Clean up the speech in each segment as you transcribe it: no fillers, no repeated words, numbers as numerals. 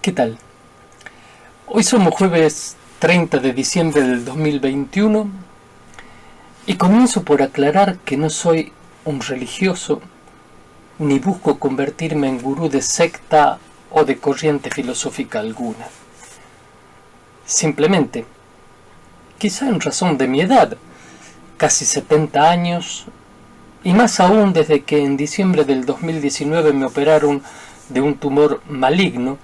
¿Qué tal? Hoy somos jueves 30 de diciembre del 2021 y comienzo por aclarar que no soy un religioso ni busco convertirme en gurú de secta o de corriente filosófica alguna. Simplemente, quizá en razón de mi edad, casi 70 años, y más aún desde que en diciembre del 2019 me operaron de un tumor maligno,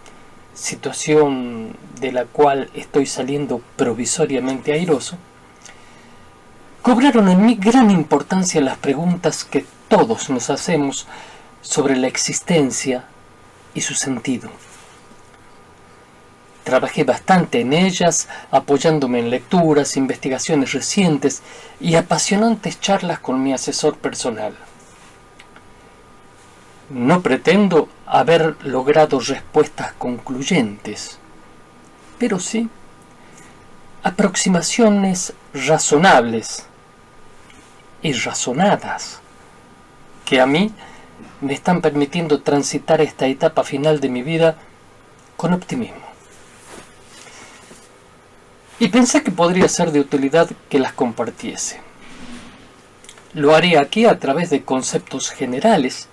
situación de la cual estoy saliendo provisoriamente airoso, cobraron en mí gran importancia las preguntas que todos nos hacemos sobre la existencia y su sentido. Trabajé bastante en ellas, apoyándome en lecturas, investigaciones recientes y apasionantes charlas con mi asesor personal. No pretendo haber logrado respuestas concluyentes, pero sí aproximaciones razonables y razonadas que a mí me están permitiendo transitar esta etapa final de mi vida con optimismo. Y pensé que podría ser de utilidad que las compartiese. Lo haré aquí a través de conceptos generales,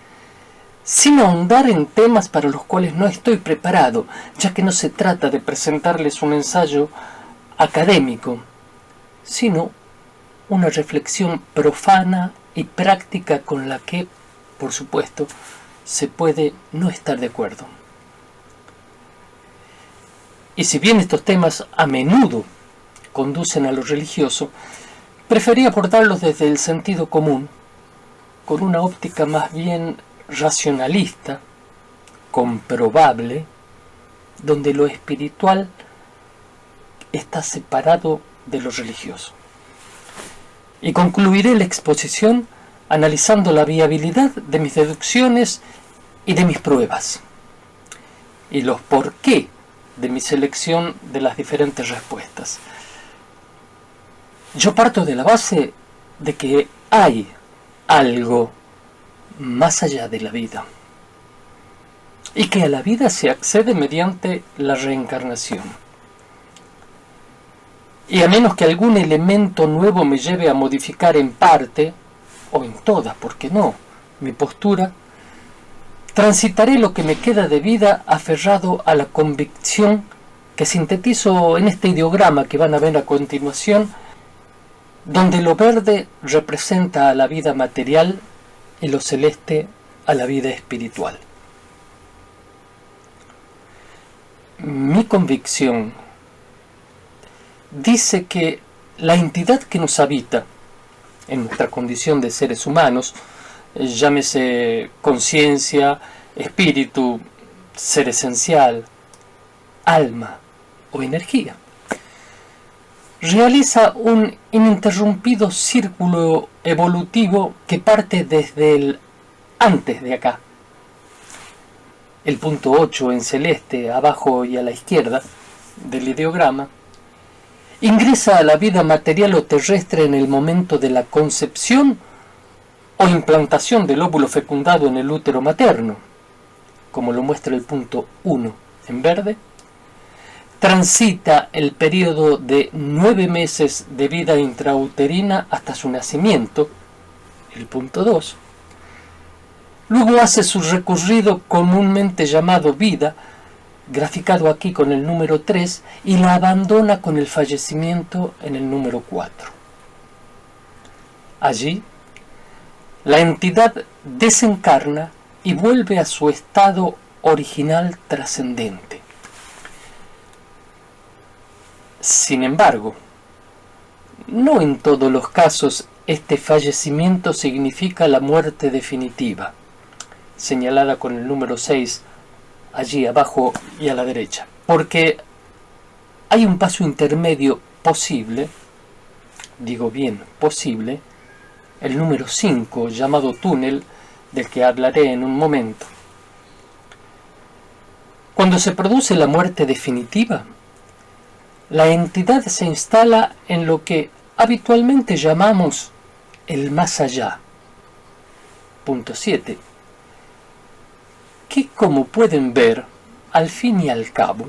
sin ahondar en temas para los cuales no estoy preparado, ya que no se trata de presentarles un ensayo académico, sino una reflexión profana y práctica con la que, por supuesto, se puede no estar de acuerdo. Y si bien estos temas a menudo conducen a lo religioso, preferí abordarlos desde el sentido común, con una óptica más bien racionalista, comprobable, donde lo espiritual está separado de lo religioso. Y concluiré la exposición analizando la viabilidad de mis deducciones y de mis pruebas, y los por qué de mi selección de las diferentes respuestas. Yo parto de la base de que hay algo más allá de la vida, y que a la vida se accede mediante la reencarnación. Y a menos que algún elemento nuevo me lleve a modificar en parte, o en toda, ¿por qué no?, mi postura, transitaré lo que me queda de vida aferrado a la convicción que sintetizo en este ideograma que van a ver a continuación, donde lo verde representa a la vida material y lo celeste a la vida espiritual. Mi convicción dice que la entidad que nos habita en nuestra condición de seres humanos, llámese conciencia, espíritu, ser esencial, alma o energía, realiza un ininterrumpido círculo evolutivo que parte desde el antes de acá. El punto 8 en celeste, abajo y a la izquierda del ideograma, ingresa a la vida material o terrestre en el momento de la concepción o implantación del óvulo fecundado en el útero materno, como lo muestra el punto 1 en verde. Transita el periodo de 9 meses de vida intrauterina hasta su nacimiento, el punto 2. Luego hace su recorrido comúnmente llamado vida, graficado aquí con el número 3, y la abandona con el fallecimiento en el número 4. Allí, la entidad desencarna y vuelve a su estado original trascendente. Sin embargo, no en todos los casos este fallecimiento significa la muerte definitiva, señalada con el número 6 allí abajo y a la derecha, porque hay un paso intermedio posible, digo bien posible, el número 5 llamado túnel, del que hablaré en un momento. Cuando se produce la muerte definitiva, la entidad se instala en lo que habitualmente llamamos el más allá. Punto 7. Que como pueden ver, al fin y al cabo,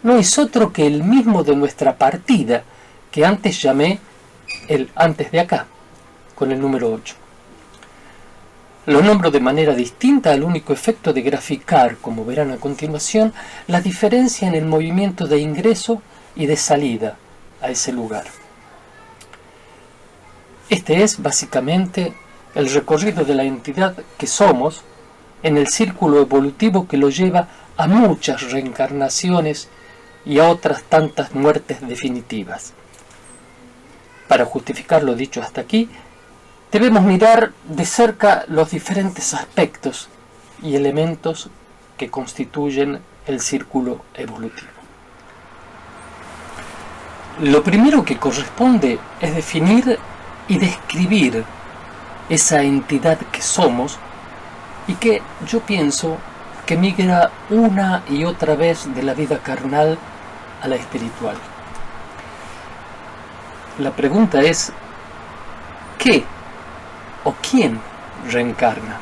no es otro que el mismo de nuestra partida, que antes llamé el antes de acá, con el número 8. Lo nombro de manera distinta al único efecto de graficar, como verán a continuación, la diferencia en el movimiento de ingreso y de salida a ese lugar. Este es, básicamente, el recorrido de la entidad que somos en el círculo evolutivo que lo lleva a muchas reencarnaciones y a otras tantas muertes definitivas. Para justificar lo dicho hasta aquí, debemos mirar de cerca los diferentes aspectos y elementos que constituyen el círculo evolutivo. Lo primero que corresponde es definir y describir esa entidad que somos y que yo pienso que migra una y otra vez de la vida carnal a la espiritual. La pregunta es, ¿qué o quién reencarna?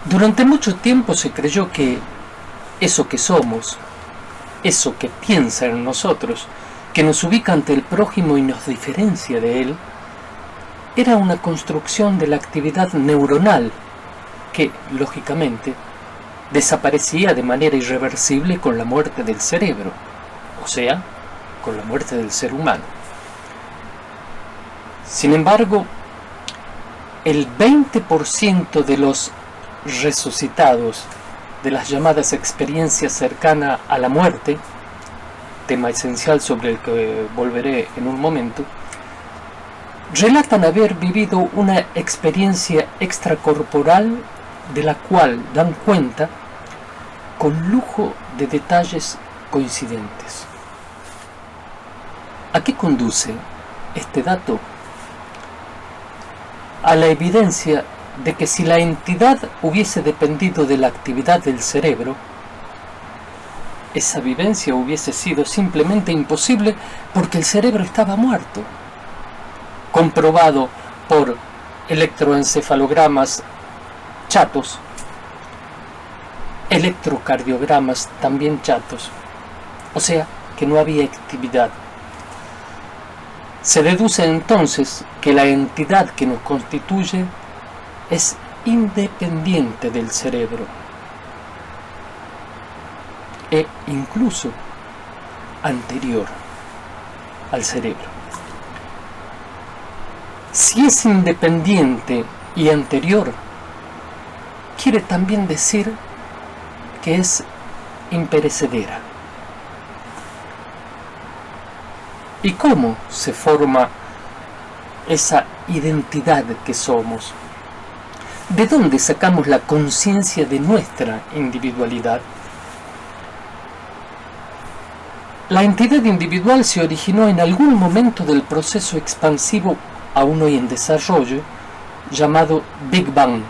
Durante mucho tiempo se creyó que eso que somos, eso que piensa en nosotros, que nos ubica ante el prójimo y nos diferencia de él, era una construcción de la actividad neuronal que, lógicamente, desaparecía de manera irreversible con la muerte del cerebro, o sea, con la muerte del ser humano. Sin embargo, el 20% de los resucitados de las llamadas experiencias cercanas a la muerte, tema esencial sobre el que volveré en un momento, relatan haber vivido una experiencia extracorporal de la cual dan cuenta con lujo de detalles coincidentes. ¿A qué conduce este dato? A la evidencia de que si la entidad hubiese dependido de la actividad del cerebro, esa vivencia hubiese sido simplemente imposible porque el cerebro estaba muerto, comprobado por electroencefalogramas chatos, electrocardiogramas también chatos, o sea que no había actividad. Se deduce entonces que la entidad que nos constituye es independiente del cerebro e incluso anterior al cerebro. Si es independiente y anterior, quiere también decir que es imperecedera. ¿Y cómo se forma esa identidad que somos? ¿De dónde sacamos la conciencia de nuestra individualidad? La entidad individual se originó en algún momento del proceso expansivo aún hoy en desarrollo, llamado Big Bang,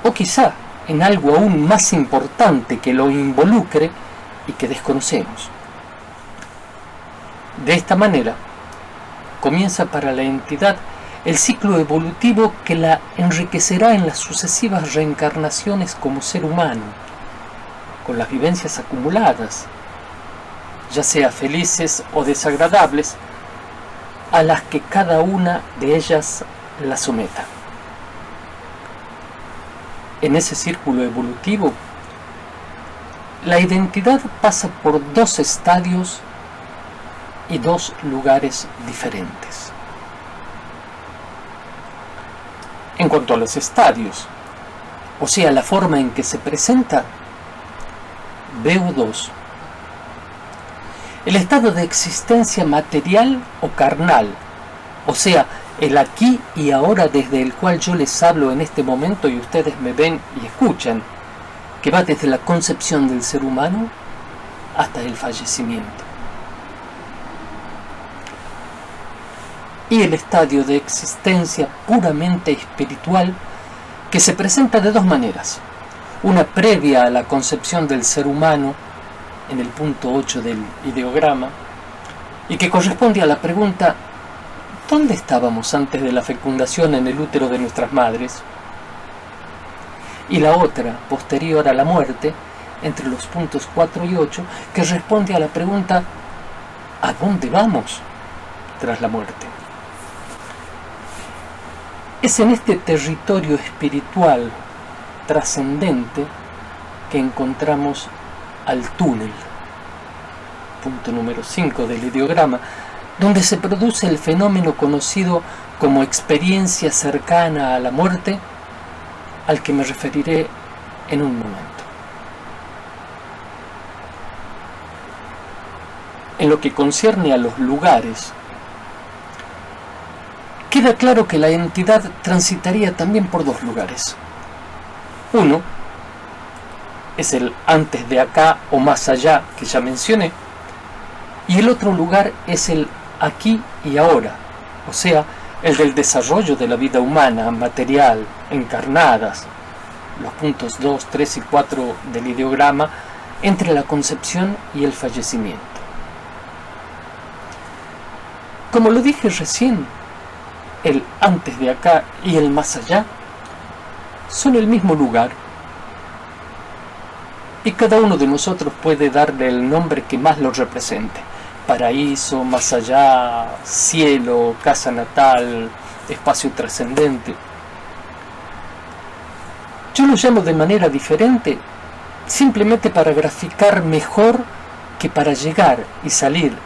o quizá en algo aún más importante que lo involucre y que desconocemos. De esta manera, comienza para la entidad el ciclo evolutivo que la enriquecerá en las sucesivas reencarnaciones como ser humano, con las vivencias acumuladas, ya sea felices o desagradables, a las que cada una de ellas la someta. En ese círculo evolutivo, la identidad pasa por dos estadios y dos lugares diferentes. En cuanto a los estadios, o sea, la forma en que se presenta, veo dos. El estado de existencia material o carnal, o sea, el aquí y ahora desde el cual yo les hablo en este momento y ustedes me ven y escuchan, que va desde la concepción del ser humano hasta el fallecimiento. Y el estadio de existencia puramente espiritual que se presenta de dos maneras. Una previa a la concepción del ser humano, en el punto 8 del ideograma, y que corresponde a la pregunta: ¿dónde estábamos antes de la fecundación en el útero de nuestras madres? y la otra posterior a la muerte, entre los puntos 4 y 8, que responde a la pregunta ¿a dónde vamos tras la muerte? Es en este territorio espiritual trascendente que encontramos al túnel, punto número 5 del ideograma, donde se produce el fenómeno conocido como experiencia cercana a la muerte, al que me referiré en un momento. En lo que concierne a los lugares, queda claro que la entidad transitaría también por dos lugares. Uno es el antes de acá o más allá que ya mencioné, y el otro lugar es el aquí y ahora, o sea, el del desarrollo de la vida humana, material, encarnadas, los puntos 2, 3 y 4 del ideograma, entre la concepción y el fallecimiento. Como lo dije recién, el antes de acá y el más allá son el mismo lugar, y cada uno de nosotros puede darle el nombre que más lo represente: paraíso, más allá, cielo, casa natal, espacio trascendente. Yo lo llamo de manera diferente simplemente para graficar mejor que para llegar y salir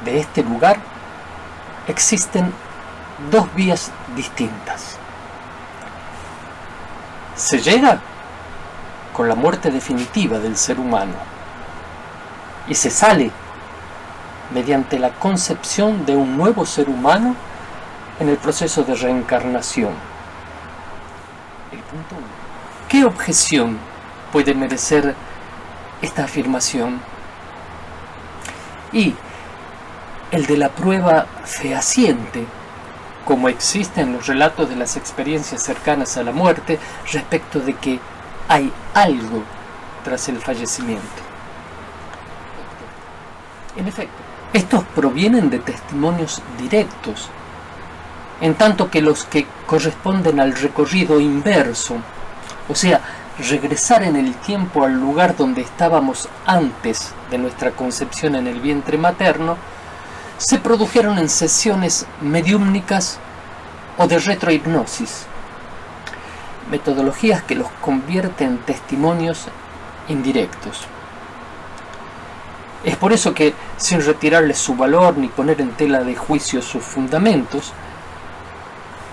de este lugar existen dos vías distintas. Se llega con la muerte definitiva del ser humano y se sale mediante la concepción de un nuevo ser humano en el proceso de reencarnación. El punto 1. ¿Qué objeción puede merecer esta afirmación? Y el de la prueba fehaciente, como existe en los relatos de las experiencias cercanas a la muerte, respecto de que hay algo tras el fallecimiento. En efecto, estos provienen de testimonios directos, en tanto que los que corresponden al recorrido inverso, o sea, regresar en el tiempo al lugar donde estábamos antes de nuestra concepción en el vientre materno, se produjeron en sesiones mediúmnicas o de retrohipnosis, metodologías que los convierten en testimonios indirectos. Es por eso que, sin retirarles su valor ni poner en tela de juicio sus fundamentos,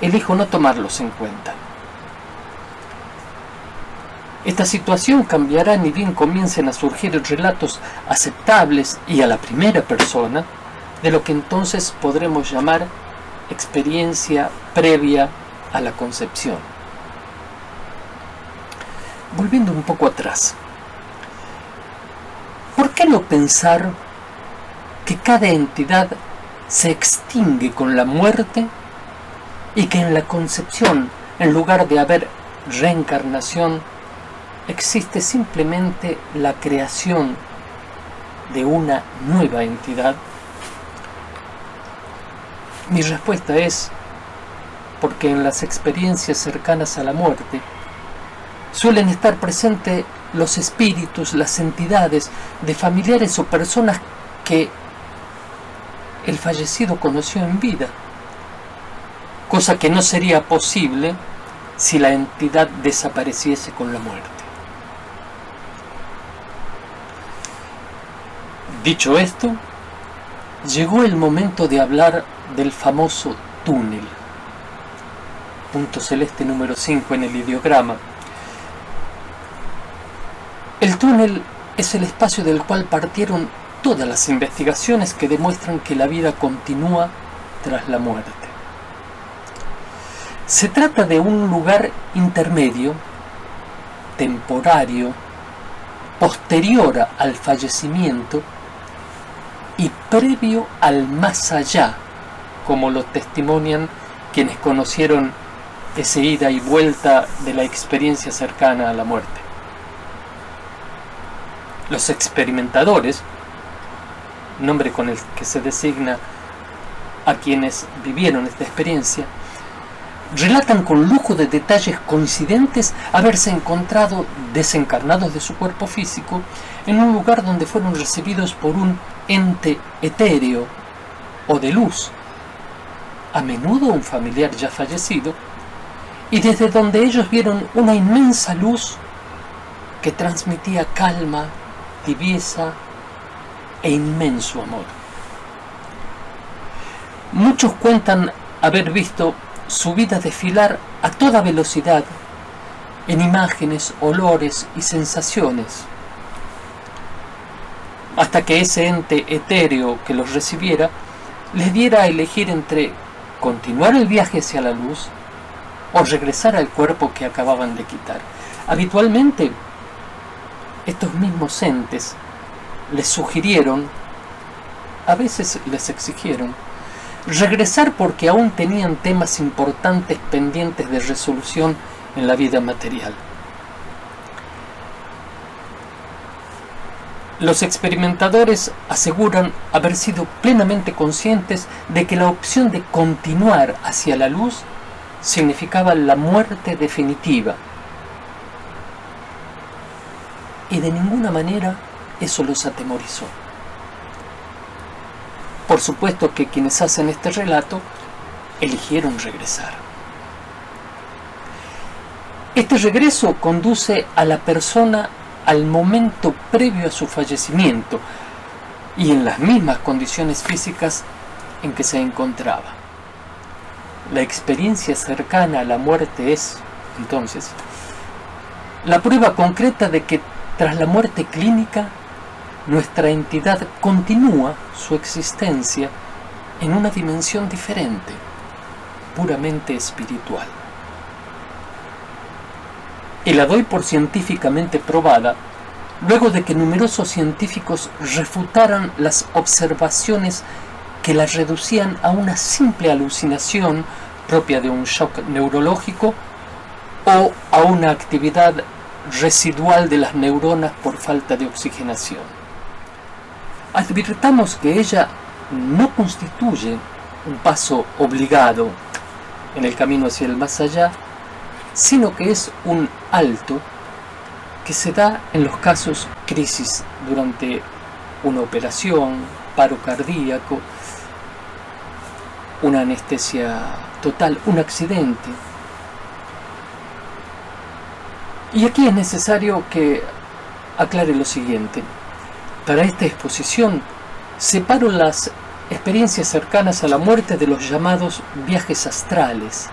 elijo no tomarlos en cuenta. Esta situación cambiará ni bien comiencen a surgir relatos aceptables y a la primera persona de lo que entonces podremos llamar experiencia previa a la concepción. Volviendo un poco atrás, ¿por qué no pensar que cada entidad se extingue con la muerte y que en la concepción, en lugar de haber reencarnación, existe simplemente la creación de una nueva entidad? Mi respuesta es porque en las experiencias cercanas a la muerte suelen estar presentes los espíritus, las entidades de familiares o personas que el fallecido conoció en vida, cosa que no sería posible si la entidad desapareciese con la muerte. Dicho esto, llegó el momento de hablar del famoso túnel, punto celeste número 5 en el ideograma. El túnel es el espacio del cual partieron todas las investigaciones que demuestran que la vida continúa tras la muerte. Se trata de un lugar intermedio, temporario, posterior al fallecimiento y previo al más allá, como lo testimonian quienes conocieron esa ida y vuelta de la experiencia cercana a la muerte. Los experimentadores, nombre con el que se designa a quienes vivieron esta experiencia, relatan con lujo de detalles coincidentes haberse encontrado desencarnados de su cuerpo físico en un lugar donde fueron recibidos por un ente etéreo o de luz, a menudo un familiar ya fallecido, y desde donde ellos vieron una inmensa luz que transmitía calma, tibieza e inmenso amor. Muchos cuentan haber visto su vida desfilar a toda velocidad en imágenes, olores y sensaciones, hasta que ese ente etéreo que los recibiera les diera a elegir entre continuar el viaje hacia la luz o regresar al cuerpo que acababan de quitar. Habitualmente, estos mismos entes les sugirieron, a veces les exigieron, regresar porque aún tenían temas importantes pendientes de resolución en la vida material. Los experimentadores aseguran haber sido plenamente conscientes de que la opción de continuar hacia la luz significaba la muerte definitiva, y de ninguna manera eso los atemorizó. Por supuesto que quienes hacen este relato eligieron regresar. Este regreso conduce a la persona al momento previo a su fallecimiento y en las mismas condiciones físicas en que se encontraba. La experiencia cercana a la muerte es, entonces, la prueba concreta de que tras la muerte clínica, nuestra entidad continúa su existencia en una dimensión diferente, puramente espiritual. Y la doy por científicamente probada, luego de que numerosos científicos refutaran las observaciones que la reducían a una simple alucinación propia de un shock neurológico o a una actividad residual de las neuronas por falta de oxigenación. Advirtamos que ella no constituye un paso obligado en el camino hacia el más allá, sino que es un alto que se da en los casos crisis durante una operación, paro cardíaco, una anestesia total, un accidente. Y aquí es necesario que aclare lo siguiente. Para esta exposición separo las experiencias cercanas a la muerte de los llamados viajes astrales,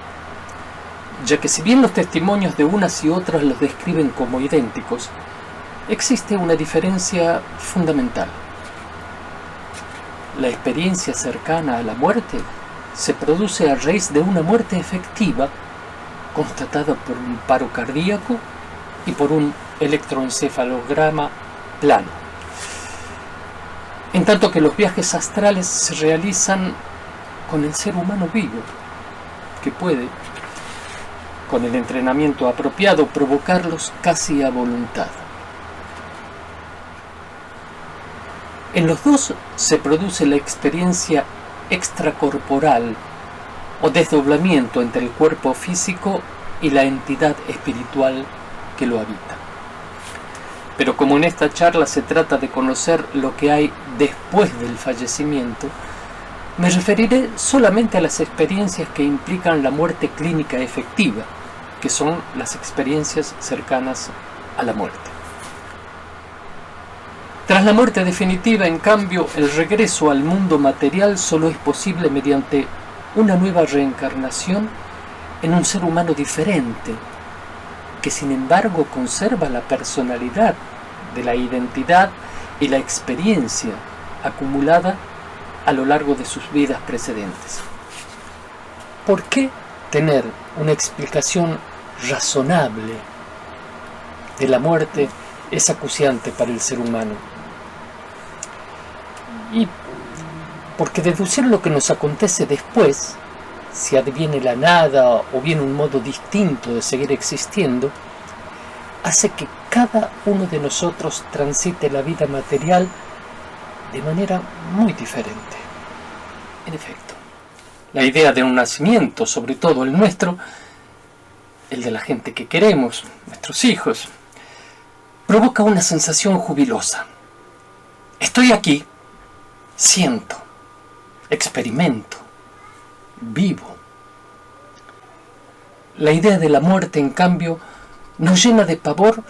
ya que si bien los testimonios de unas y otras los describen como idénticos, existe una diferencia fundamental. La experiencia cercana a la muerte se produce a raíz de una muerte efectiva constatada por un paro cardíaco y por un electroencefalograma plano. En tanto que los viajes astrales se realizan con el ser humano vivo, que puede, con el entrenamiento apropiado, provocarlos casi a voluntad. En los dos se produce la experiencia extracorporal o desdoblamiento entre el cuerpo físico y la entidad espiritual que lo habita. Pero como en esta charla se trata de conocer lo que hay después del fallecimiento, me referiré solamente a las experiencias que implican la muerte clínica efectiva, que son las experiencias cercanas a la muerte. Tras la muerte definitiva, en cambio, el regreso al mundo material solo es posible mediante una nueva reencarnación en un ser humano diferente, que sin embargo conserva la personalidad de la identidad y la experiencia acumulada a lo largo de sus vidas precedentes. ¿Por qué tener una explicación razonable de la muerte es acuciante para el ser humano? Y porque deducir lo que nos acontece después, si adviene la nada o bien un modo distinto de seguir existiendo, hace que cada uno de nosotros transite la vida material de manera muy diferente. En efecto, La idea de un nacimiento, sobre todo el nuestro, el de la gente que queremos, nuestros hijos, provoca una sensación jubilosa. Estoy aquí, siento, experimento, vivo. La idea de la muerte, en cambio, nos llena de pavor,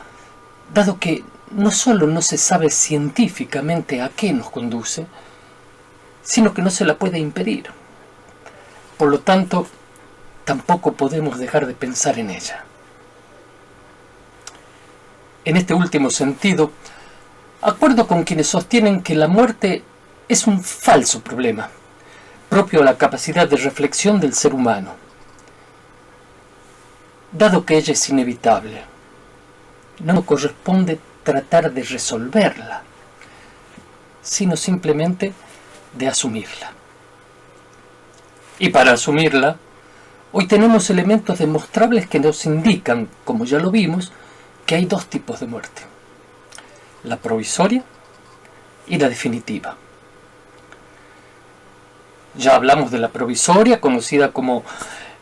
dado que no solo no se sabe científicamente a qué nos conduce, sino que no se la puede impedir. Por lo tanto, tampoco podemos dejar de pensar en ella. En este último sentido, acuerdo con quienes sostienen que la muerte es un falso problema, propio a la capacidad de reflexión del ser humano, dado que ella es inevitable. No corresponde tratar de resolverla, sino simplemente de asumirla. Y para asumirla, hoy tenemos elementos demostrables que nos indican, como ya lo vimos, que hay dos tipos de muerte: la provisoria y la definitiva. Ya hablamos de la provisoria, conocida como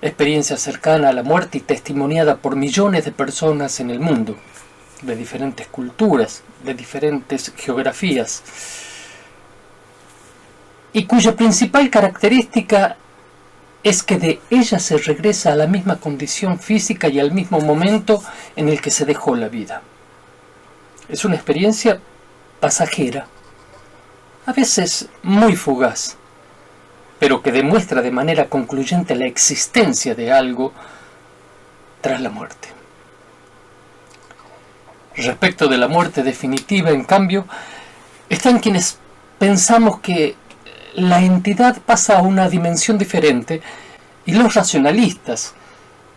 experiencia cercana a la muerte y testimoniada por millones de personas en el mundo, de diferentes culturas, de diferentes geografías, y cuya principal característica es que de ella se regresa a la misma condición física y al mismo momento en el que se dejó la vida. Es una experiencia pasajera, a veces muy fugaz, pero que demuestra de manera concluyente la existencia de algo tras la muerte. Respecto de la muerte definitiva, en cambio, están quienes pensamos que la entidad pasa a una dimensión diferente, y los racionalistas,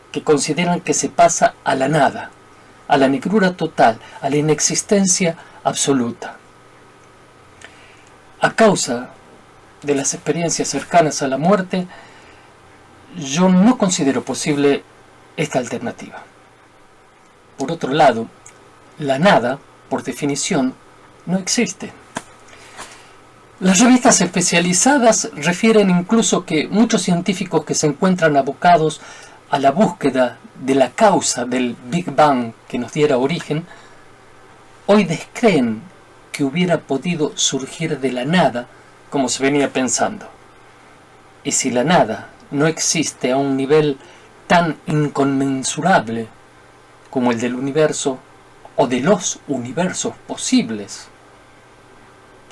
que consideran que se pasa a la nada, a la negrura total, a la inexistencia absoluta. A causa de las experiencias cercanas a la muerte, yo no considero posible esta alternativa. Por otro lado, la nada, por definición, no existe. Las revistas especializadas refieren incluso que muchos científicos que se encuentran abocados a la búsqueda de la causa del Big Bang que nos diera origen, hoy descreen que hubiera podido surgir de la nada como se venía pensando. Y si la nada no existe a un nivel tan inconmensurable como el del universo o de los universos posibles,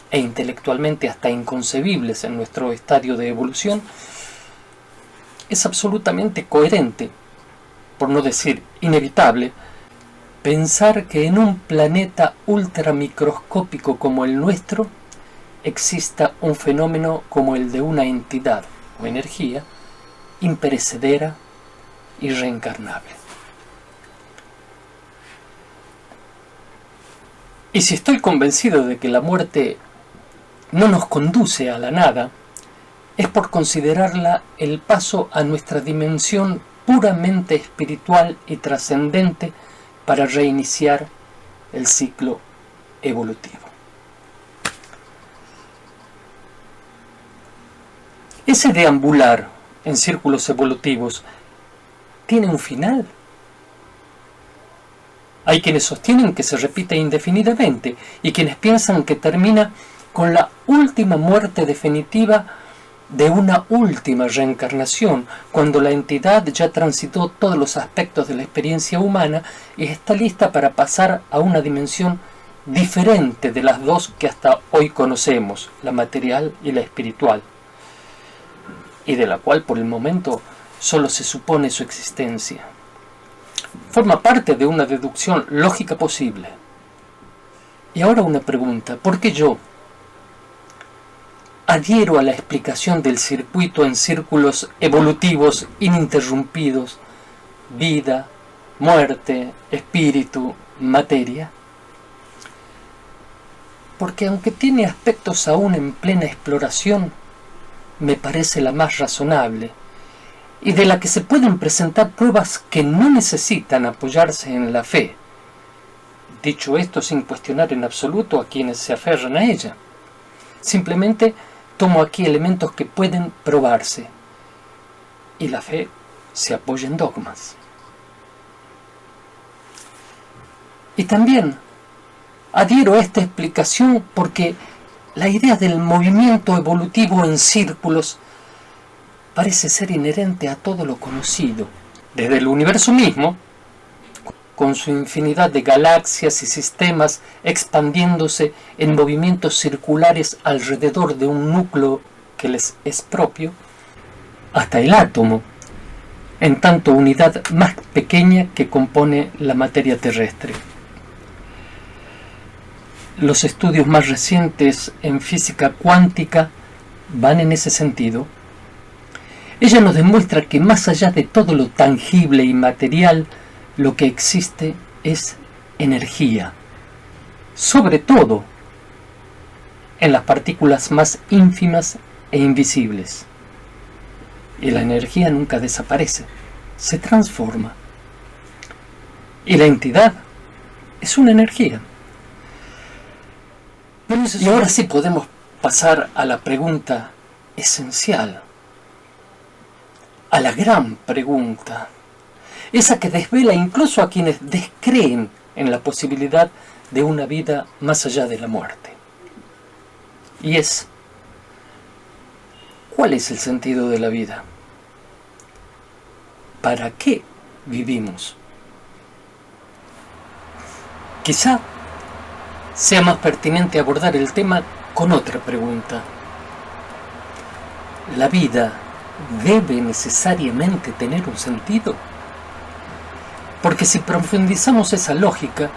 e intelectualmente hasta inconcebibles en nuestro estadio de evolución, es absolutamente coherente, por no decir inevitable, pensar que en un planeta ultramicroscópico como el nuestro exista un fenómeno como el de una entidad o energía imperecedera y reencarnable. Y si estoy convencido de que la muerte no nos conduce a la nada, es por considerarla el paso a nuestra dimensión puramente espiritual y trascendente para reiniciar el ciclo evolutivo. Ese deambular en círculos evolutivos tiene un final. Hay quienes sostienen que se repite indefinidamente y quienes piensan que termina con la última muerte definitiva de una última reencarnación, cuando la entidad ya transitó todos los aspectos de la experiencia humana y está lista para pasar a una dimensión diferente de las dos que hasta hoy conocemos, la material y la espiritual, y de la cual por el momento solo se supone su existencia. Forma parte de una deducción lógica posible. Y ahora una pregunta: ¿por qué yo adhiero a la explicación del circuito en círculos evolutivos ininterrumpidos, vida, muerte, espíritu, materia? Porque aunque tiene aspectos aún en plena exploración, me parece la más razonable y de la que se pueden presentar pruebas que no necesitan apoyarse en la fe. Dicho esto sin cuestionar en absoluto a quienes se aferran a ella. Simplemente tomo aquí elementos que pueden probarse y la fe se apoya en dogmas. Y también adhiero a esta explicación porque la idea del movimiento evolutivo en círculos parece ser inherente a todo lo conocido, desde el universo mismo, con su infinidad de galaxias y sistemas expandiéndose en movimientos circulares alrededor de un núcleo que les es propio, hasta el átomo, en tanto unidad más pequeña que compone la materia terrestre. Los estudios más recientes en física cuántica van en ese sentido. Ella nos demuestra que más allá de todo lo tangible y material, lo que existe es energía, sobre todo en las partículas más ínfimas e invisibles. Y la energía nunca desaparece, se transforma. Y la entidad es una energía. Y ahora sí podemos pasar a la pregunta esencial, a la gran pregunta, esa que desvela incluso a quienes descreen en la posibilidad de una vida más allá de la muerte. Y es, ¿cuál es el sentido de la vida? ¿Para qué vivimos? Quizá sea más pertinente abordar el tema con otra pregunta. ¿La vida debe necesariamente tener un sentido? Porque si profundizamos esa lógica,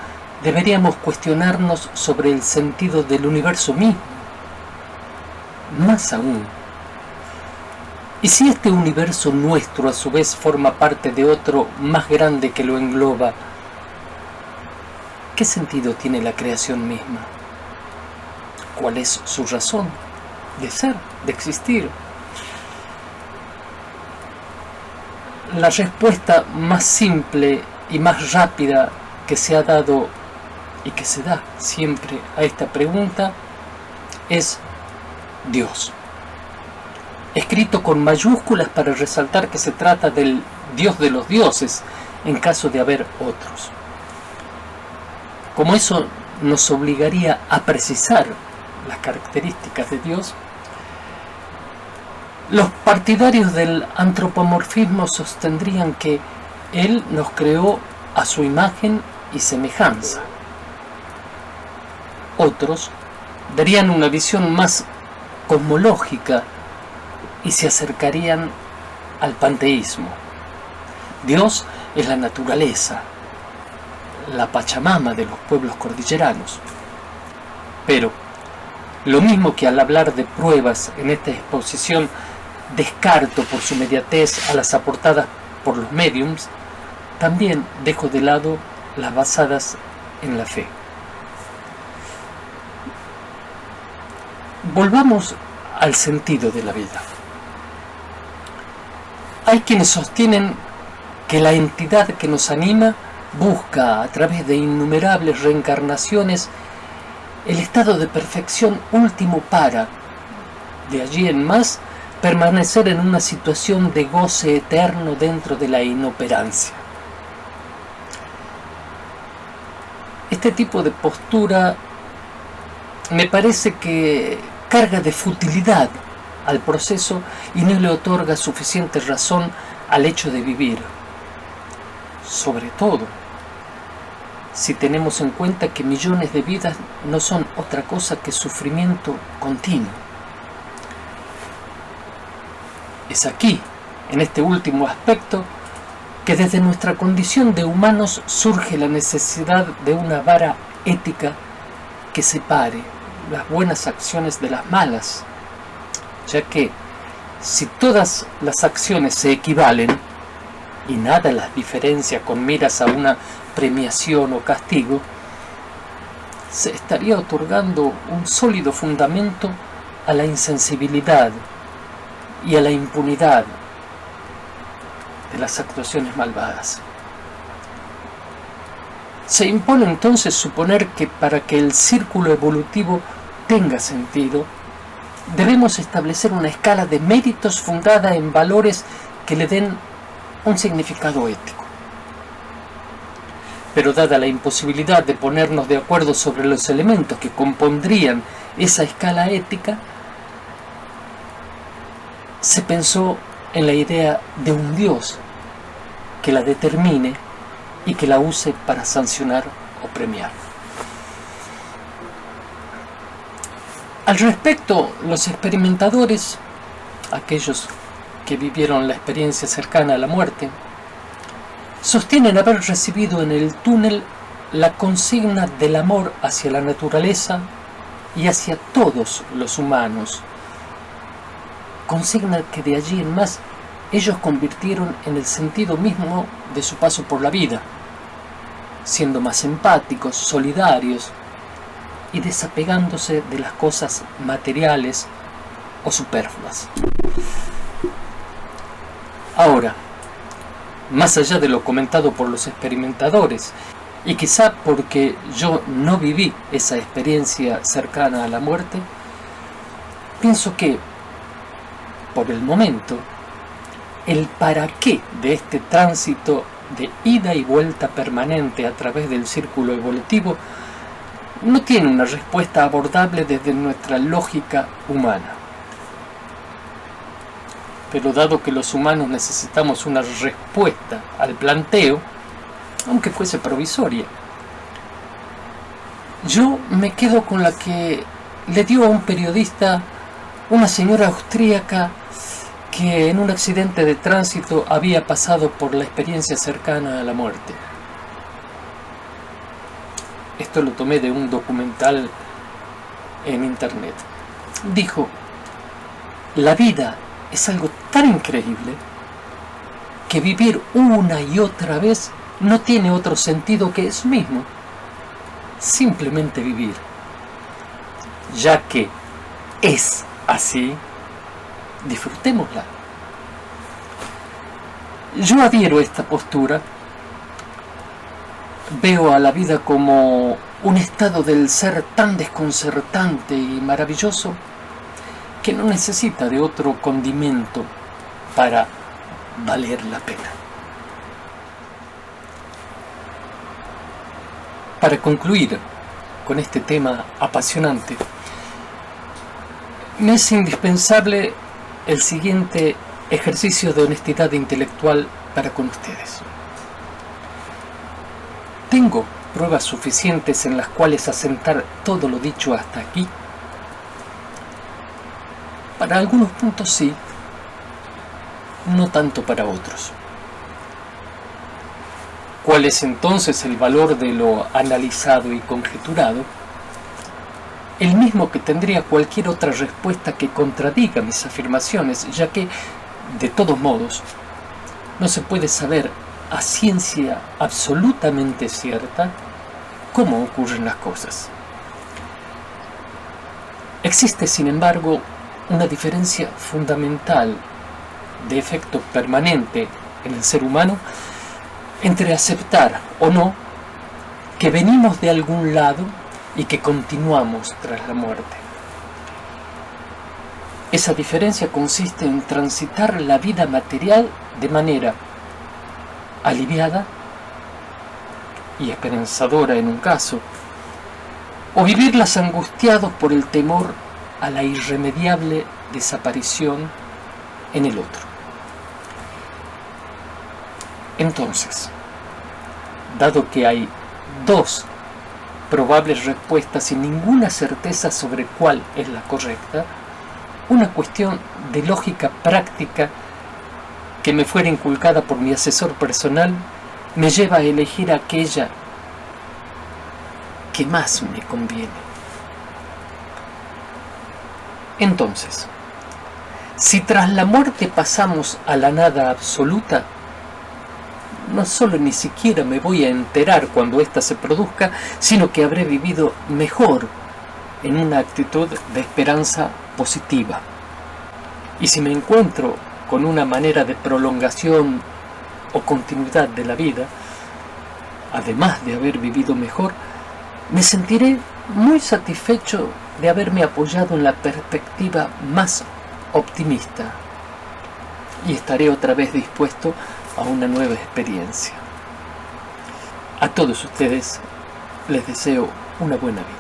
deberíamos cuestionarnos sobre el sentido del universo mismo. Más aún, ¿y si este universo nuestro a su vez forma parte de otro más grande que lo engloba? ¿Qué sentido tiene la creación misma? ¿Cuál es su razón de ser, de existir? La respuesta más simple y más rápida que se ha dado y que se da siempre a esta pregunta es Dios. Escrito con mayúsculas para resaltar que se trata del Dios de los dioses en caso de haber otros. Como eso nos obligaría a precisar las características de Dios, los partidarios del antropomorfismo sostendrían que Él nos creó a su imagen y semejanza. Otros darían una visión más cosmológica y se acercarían al panteísmo. Dios es la naturaleza, la Pachamama de los pueblos cordilleranos. Pero, lo mismo que al hablar de pruebas en esta exposición descarto por su inmediatez a las aportadas por los médiums, también dejo de lado las basadas en la fe. Volvamos al sentido de la vida. Hay quienes sostienen que la entidad que nos anima busca, a través de innumerables reencarnaciones, el estado de perfección último para, de allí en más, permanecer en una situación de goce eterno dentro de la inoperancia. Este tipo de postura me parece que carga de futilidad al proceso y no le otorga suficiente razón al hecho de vivir. Sobre todo, si tenemos en cuenta que millones de vidas no son otra cosa que sufrimiento continuo. Es aquí, en este último aspecto, que desde nuestra condición de humanos surge la necesidad de una vara ética que separe las buenas acciones de las malas, ya que si todas las acciones se equivalen y nada las diferencia con miras a una premiación o castigo, se estaría otorgando un sólido fundamento a la insensibilidad y a la impunidad de las actuaciones malvadas. Se impone entonces suponer que para que el círculo evolutivo tenga sentido, debemos establecer una escala de méritos fundada en valores que le den un significado ético. Pero dada la imposibilidad de ponernos de acuerdo sobre los elementos que compondrían esa escala ética, se pensó en la idea de un Dios que la determine y que la use para sancionar o premiar. Al respecto, los experimentadores, aquellos que vivieron la experiencia cercana a la muerte, sostienen haber recibido en el túnel la consigna del amor hacia la naturaleza y hacia todos los humanos, consigna que de allí en más ellos convirtieron en el sentido mismo de su paso por la vida, siendo más empáticos, solidarios y desapegándose de las cosas materiales o superfluas. Ahora, más allá de lo comentado por los experimentadores, y quizá porque yo no viví esa experiencia cercana a la muerte, pienso que, por el momento, el para qué de este tránsito de ida y vuelta permanente a través del círculo evolutivo no tiene una respuesta abordable desde nuestra lógica humana. Pero dado que los humanos necesitamos una respuesta al planteo, aunque fuese provisoria, yo me quedo con la que le dio a un periodista una señora austríaca que en un accidente de tránsito había pasado por la experiencia cercana a la muerte. Esto lo tomé de un documental en internet. Dijo: la vida es algo tan increíble que vivir una y otra vez no tiene otro sentido que eso mismo, simplemente vivir. Ya que es así, disfrutémosla. Yo adhiero a esta postura. Veo a la vida como un estado del ser tan desconcertante y maravilloso que no necesita de otro condimento para valer la pena. Para concluir con este tema apasionante, me es indispensable el siguiente ejercicio de honestidad intelectual para con ustedes. ¿Tengo pruebas suficientes en las cuales asentar todo lo dicho hasta aquí? Para algunos puntos sí, no tanto para otros. ¿Cuál es entonces el valor de lo analizado y conjeturado? El mismo que tendría cualquier otra respuesta que contradiga mis afirmaciones, ya que, de todos modos, no se puede saber a ciencia absolutamente cierta cómo ocurren las cosas. Existe, sin embargo, una diferencia fundamental de efecto permanente en el ser humano entre aceptar o no que venimos de algún lado y que continuamos tras la muerte. Esa diferencia consiste en transitar la vida material de manera aliviada y esperanzadora en un caso, o vivirlas angustiados por el temor a la irremediable desaparición en el otro. Entonces, dado que hay dos probables respuestas y ninguna certeza sobre cuál es la correcta, una cuestión de lógica práctica que me fuera inculcada por mi asesor personal me lleva a elegir aquella que más me conviene. Entonces, si tras la muerte pasamos a la nada absoluta, no solo ni siquiera me voy a enterar cuando ésta se produzca, sino que habré vivido mejor en una actitud de esperanza positiva. Y si me encuentro con una manera de prolongación o continuidad de la vida, además de haber vivido mejor, me sentiré muy satisfecho de haberme apoyado en la perspectiva más optimista. y estaré otra vez dispuesto a una nueva experiencia. A todos ustedes les deseo una buena vida.